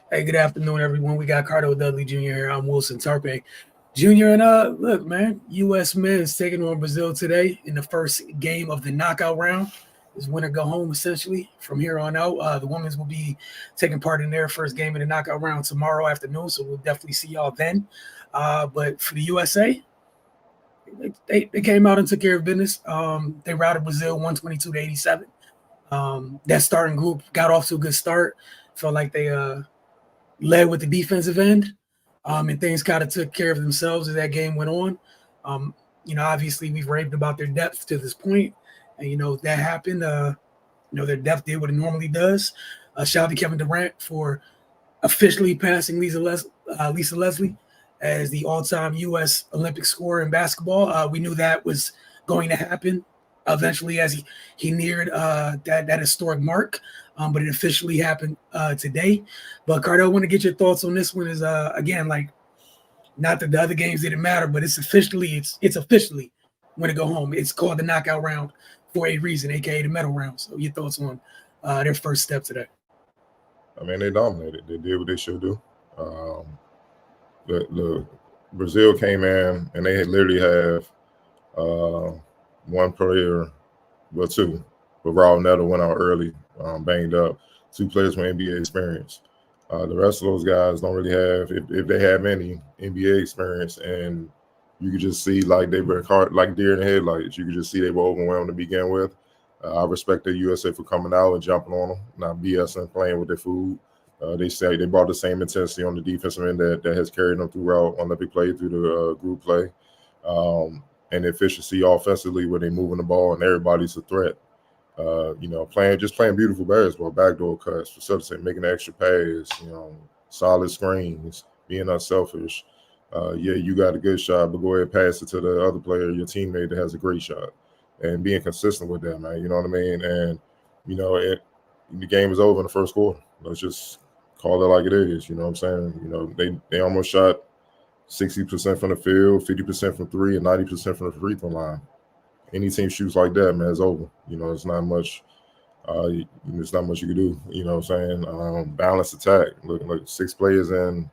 Hey, good afternoon, everyone. We got Cardo Dudley Jr. here. I'm Wilson Tarpe Jr. And look, man, U.S. men is taking on Brazil today in the first game of the knockout round. Is winner go home essentially from here on out. The women's will be taking part in their first game in the knockout round tomorrow afternoon, so we'll definitely see y'all then. But for the USA, they came out and took care of business. They routed Brazil 122 to 87. That starting group got off to a good start. Felt like they led with the defensive end, and things kind of took care of themselves as that game went on. Um, obviously we've raved about their depth to this point, and that happened. Their depth did what it normally does. Shout out to Kevin Durant for officially passing Lisa Leslie as the all-time U.S. Olympic scorer in basketball. We knew that was going to happen eventually as he neared that historic mark. But it officially happened today. But Cardo, I want to get your thoughts on this one. Is again, like, not that the other games didn't matter, but it's officially when to go home. It's called the knockout round for a reason, aka the medal round. So your thoughts on their first step today? I mean, they dominated. They did what they should do. Um, the Brazil came in and they literally have uh, one player, well, two. But Raul Neto went out early, banged up. Two players with NBA experience. The rest of those guys don't really have, if they have any NBA experience, and you could just see like they were caught like deer in the headlights. You could just see they were overwhelmed to begin with. I respect the USA for coming out and jumping on them, not BSing, playing with their food. They say they brought the same intensity on the defensive end that has carried them throughout Olympic play, through the group play, and the efficiency offensively where they're moving the ball and everybody's a threat. Playing beautiful basketball, backdoor cuts, facilitating, making the extra pass, solid screens, being unselfish. Yeah, you got a good shot, but go ahead and pass it to the other player, your teammate that has a great shot, and being consistent with that, man. You know what I mean? And the game is over in the first quarter. Let's just call it like it is. You know what I'm saying? They almost shot 60% from the field, 50% from three, and 90% from the free throw line. Any team shoots like that, man, it's over. It's not much. It's not much you can do. You know what I'm saying? Balanced attack. Look, six players in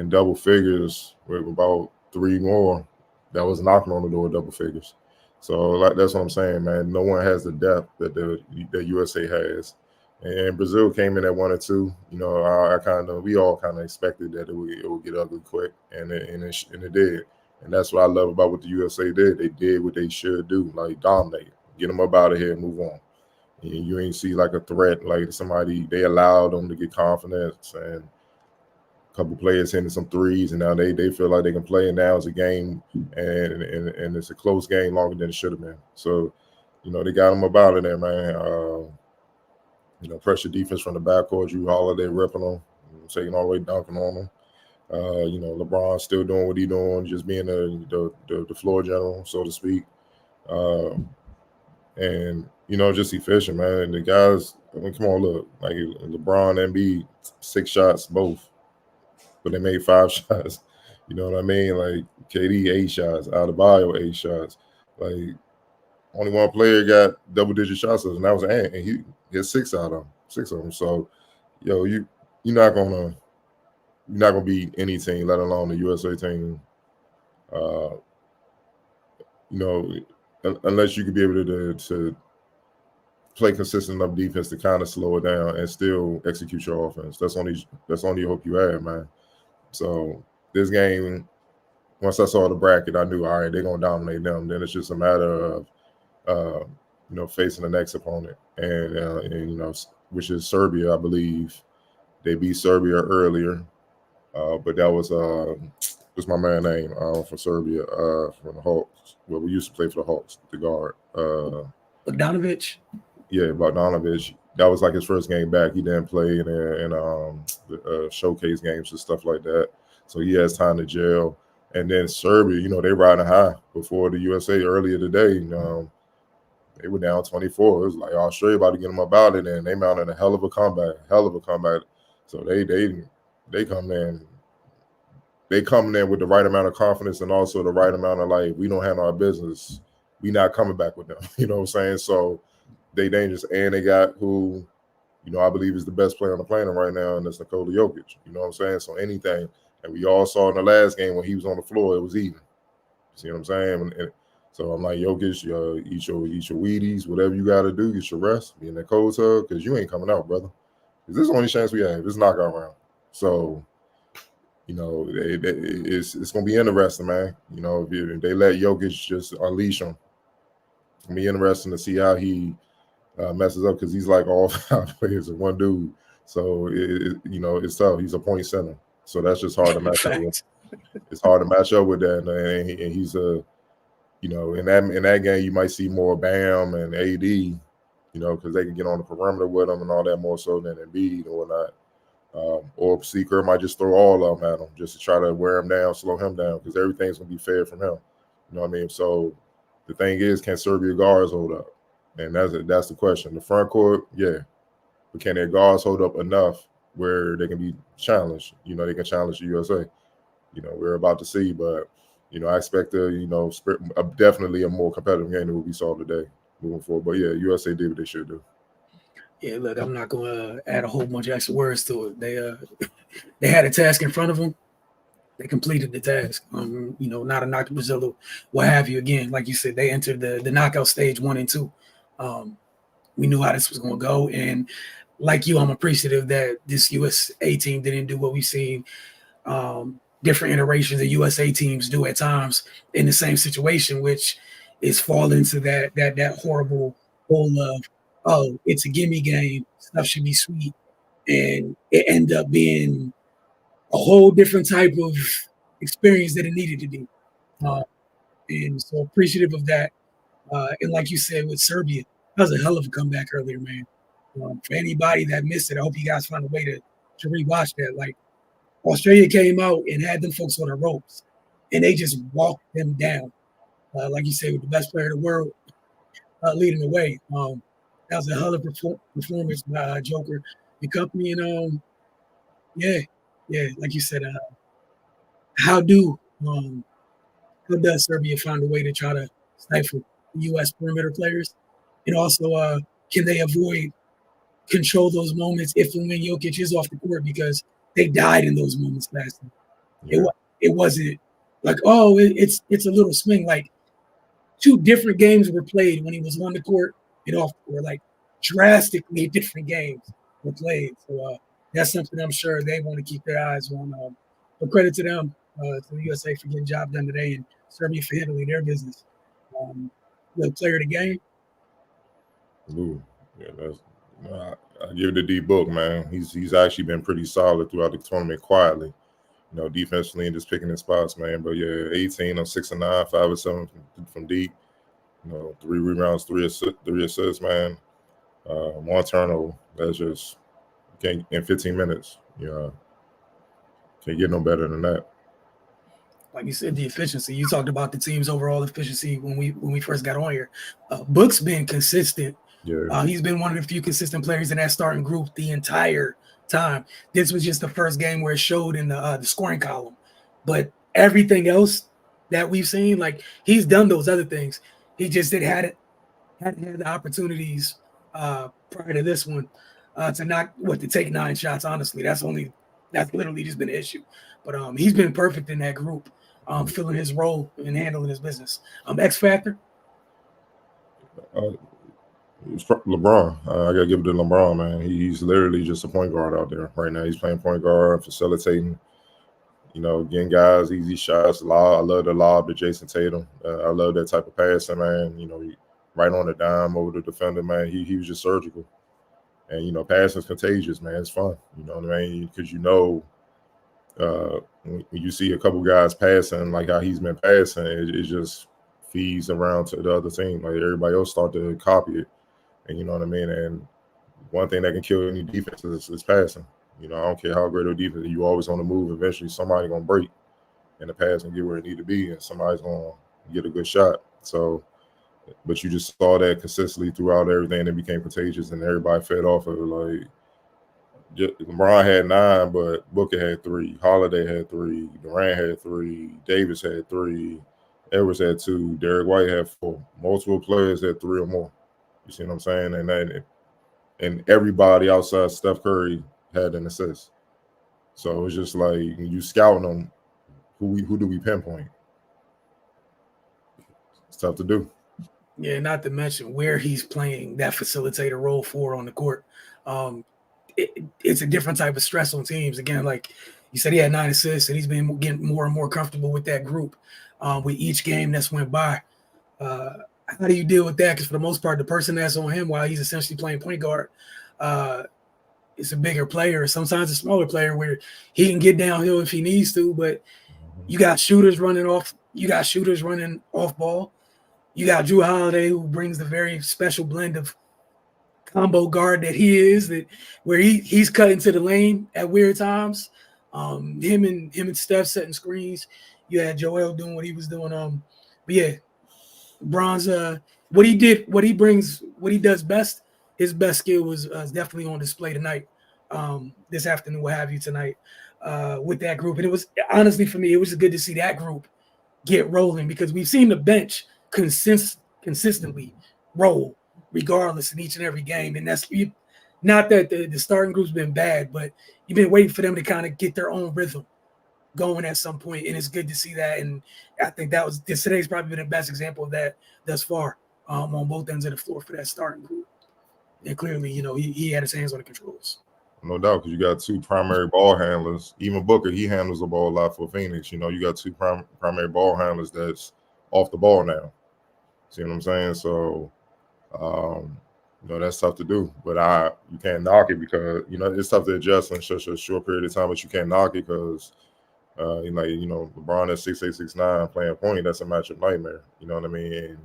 double figures with about three more that was knocking on the door double figures. So like that's what I'm saying, man. No one has the depth that the USA has. And Brazil came in at 1 or 2. We all kind of expected that it would get ugly quick, and it did. And that's what I love about what the USA did. They did what they should do, like dominate, get them up out of here, and move on. And you ain't see like a threat, like somebody. They allowed them to get confidence, and a couple players hitting some threes, and now they feel like they can play. And now it's a game, and it's a close game longer than it should have been. So, they got them up out of there, man. Pressure defense from the backcourt. Drew Holiday ripping them, taking all the way, dunking on them. LeBron still doing what he doing, just being the floor general, so to speak. Uh, and just efficient, man. And the guys, I mean, come on, look, like LeBron and Embiid, 6 shots both, but they made 5 shots. You know what I mean? Like KD 8 shots, Adebayo 8 shots. Like only one player got double-digit shots, and that was Ant, and he hit 6 of them. So, you're not gonna beat any team, let alone the USA team. Uh, unless you could be able to play consistent enough defense to kind of slow it down and still execute your offense. That's only hope you have, man. So this game, once I saw the bracket, I knew, all right, they're gonna dominate them. Then it's just a matter of facing the next opponent, and which is Serbia, I believe. They beat Serbia earlier, but that was what's my man name from Serbia, from the Hawks. Well, we used to play for the Hawks, the guard. Bogdanovich. Yeah, Bogdanovich. That was like his first game back. He didn't play in the showcase games and stuff like that. So he has time to gel. And then Serbia, they riding high before the USA earlier today. They were down 24. It was like Australia about to get them up out of there, and they mounted a hell of a comeback. So they come in. They come in with the right amount of confidence and also the right amount of, like, we don't handle our business. We not coming back with them. You know what I'm saying? So they dangerous, and they got who I believe is the best player on the planet right now, and that's Nikola Jokic. You know what I'm saying? So anything, and we all saw in the last game when he was on the floor, it was even. You see what I'm saying? And so I'm like, Jokic, eat your Wheaties, whatever you got to do, get your rest, be in that cold tub, because you ain't coming out, brother. Because this is the only chance we have. It's knockout round. So, it's going to be interesting, man. If they let Jokic just unleash him, it's going to be interesting to see how he messes up, because he's like all 5 players in one dude. So, it's tough. He's a point center. So that's just hard to match up with. It's hard to match up with that. And he's in that game, you might see more Bam and AD, because they can get on the perimeter with them and all that more so than Embiid or whatnot. Or Seeker might just throw all of them at him just to try to wear him down, slow him down, because everything's going to be fair from him. You know what I mean? So the thing is, can Serbia guards hold up? And that's the question. The front court, yeah. But can their guards hold up enough where they can be challenged? They can challenge the USA. We're about to see, but I expect definitely a more competitive game than what we saw today moving forward. But yeah, USA did what they should do. Yeah, look, I'm not going to add a whole bunch of extra words to it. They had a task in front of them. They completed the task. Not a knock to Brazil or what have you. Again, like you said, they entered the knockout stage 1 and 2. We knew how this was going to go, and like you, I'm appreciative that this USA team didn't do what we've seen. Different iterations of USA teams do at times in the same situation, which is fall into that horrible hole of, oh, it's a gimme game, stuff should be sweet, and it end up being a whole different type of experience that it needed to be. And so appreciative of that. And like you said with Serbia, that was a hell of a comeback earlier, man. For anybody that missed it, I hope you guys find a way to rewatch that. Like, Australia came out and had them folks on the ropes, and they just walked them down. Like you said, with the best player in the world leading the way. That was a hell of a performance by Joker and company. And yeah, like you said, how does Serbia find a way to try to stifle the U.S. perimeter players? And also, can they control those moments if and when Jokic is off the court, because they died in those moments last time. Yeah. It wasn't like, oh, it's a little swing. Like 2 different games were played when he was on the court and off the court. Like drastically different games were played. So that's something I'm sure they want to keep their eyes on. But credit to them, to the USA for getting the job done today, and Serbia for handling their business. The player of the game. Ooh, yeah, I give it to D Book, man. He's actually been pretty solid throughout the tournament quietly, defensively and just picking his spots, man. But yeah, 18 on 6 and 9, 5 and 7 from deep. 3 rebounds, 3 assists, man. 1 turnover. That's just can't in 15 minutes. Can't get no better than that. Like you said, the efficiency. You talked about the team's overall efficiency when we first got on here. Book's been consistent. Yeah. He's been one of the few consistent players in that starting group the entire time. This was just the first game where it showed in the scoring column. But everything else that we've seen, like he's done those other things. He just hadn't had the opportunities prior to this one to take 9 shots. Honestly, that's literally just been an issue. But he's been perfect in that group, filling his role and handling his business. X factor. It's LeBron. I gotta give it to LeBron, man. He's literally just a point guard out there right now. He's playing point guard, facilitating, getting guys easy shots. I love the lob to Jason Tatum. I love that type of passing, man. Right on the dime over the defender, man. He was just surgical, and passing's contagious, man. It's fun. You know what I mean? Because when you see a couple guys passing like how he's been passing, it just feeds around to the other team. Like everybody else start to copy it. And you know what I mean? And one thing that can kill any defense is passing. I don't care how great a defense, you always on the move. Eventually somebody's going to break and the pass and get where it need to be, and somebody's going to get a good shot. So, but you just saw that consistently throughout everything. It became contagious and everybody fed off of it. Like, LeBron had 9, but Booker had 3. Holiday had 3. Durant had 3. Davis had 3. Edwards had 2. Derek White had 4. Multiple players had 3 or more. You see what I'm saying? And and everybody outside Steph Curry had an assist. So it's just like you scouting them. Who do we pinpoint? It's tough to do. Yeah, not to mention where he's playing that facilitator role for on the court. It's a different type of stress on teams. Again, like you said, he had 9 assists, and he's been getting more and more comfortable with that group with each game that's went by. How do you deal with that? Because for the most part, the person that's on him while he's essentially playing point guard is a bigger player, sometimes a smaller player where he can get downhill if he needs to, but you got shooters running off. You got shooters running off ball. You got Drew Holiday, who brings the very special blend of combo guard that he is, that where he's cutting to the lane at weird times. Him and Steph setting screens. You had Joel doing what he was doing. But yeah, LeBron's what he brings, what he does best. His best skill was definitely on display tonight, this afternoon, what have you, tonight with that group. And it was honestly for me, it was good to see that group get rolling because we've seen the bench consistently roll regardless in each and every game. And that's not that the starting group's been bad, but you've been waiting for them to kind of get their own rhythm going at some point, and it's good to see that. And I think today's probably been the best example of that thus far on both ends of the floor for that starting group. And clearly, he had his hands on the controls. No doubt, because you got 2 primary ball handlers. Even Booker, he handles the ball a lot for Phoenix. You got 2 primary ball handlers that's off the ball now. See what I'm saying? So, that's tough to do. But you can't knock it because, it's tough to adjust in such a short period of time, but you can't knock it because, LeBron at 6'8", 6'9", playing point, that's a matchup nightmare. You know what I mean?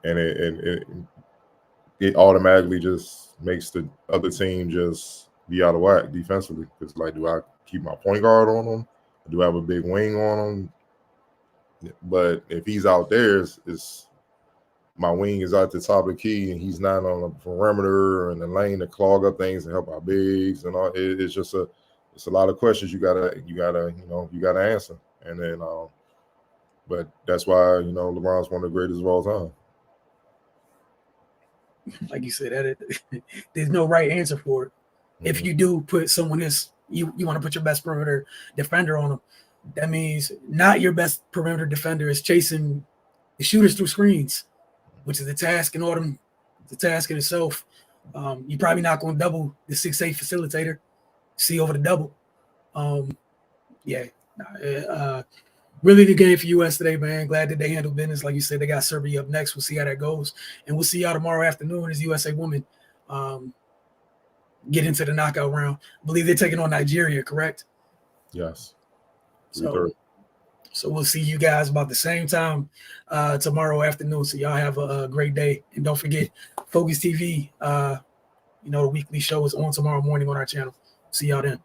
And it automatically just makes the other team just be out of whack defensively. Because, do I keep my point guard on them? Do I have a big wing on them? But if he's out there, my wing is at the top of the key, and he's not on the perimeter and the lane to clog up things and help our bigs and all. It's just it's a lot of questions you gotta answer. And then, but that's why LeBron's one of the greatest of all time. Like you said, there's no right answer for it. Mm-hmm. If you do put someone you want to put your best perimeter defender on them, that means not your best perimeter defender is chasing the shooters through screens, which is the task in autumn, the task in itself. You're probably not going to double the 6'8" facilitator, see over the double. Really good game for U.S. today, man. Glad that they handled business. Like you said, they got Serbia up next. We'll see how that goes. And we'll see y'all tomorrow afternoon as USA women get into the knockout round. I believe they're taking on Nigeria, correct? Yes. So we'll see you guys about the same time tomorrow afternoon. So y'all have a great day. And don't forget, Focus TV, the weekly show is on tomorrow morning on our channel. See y'all then.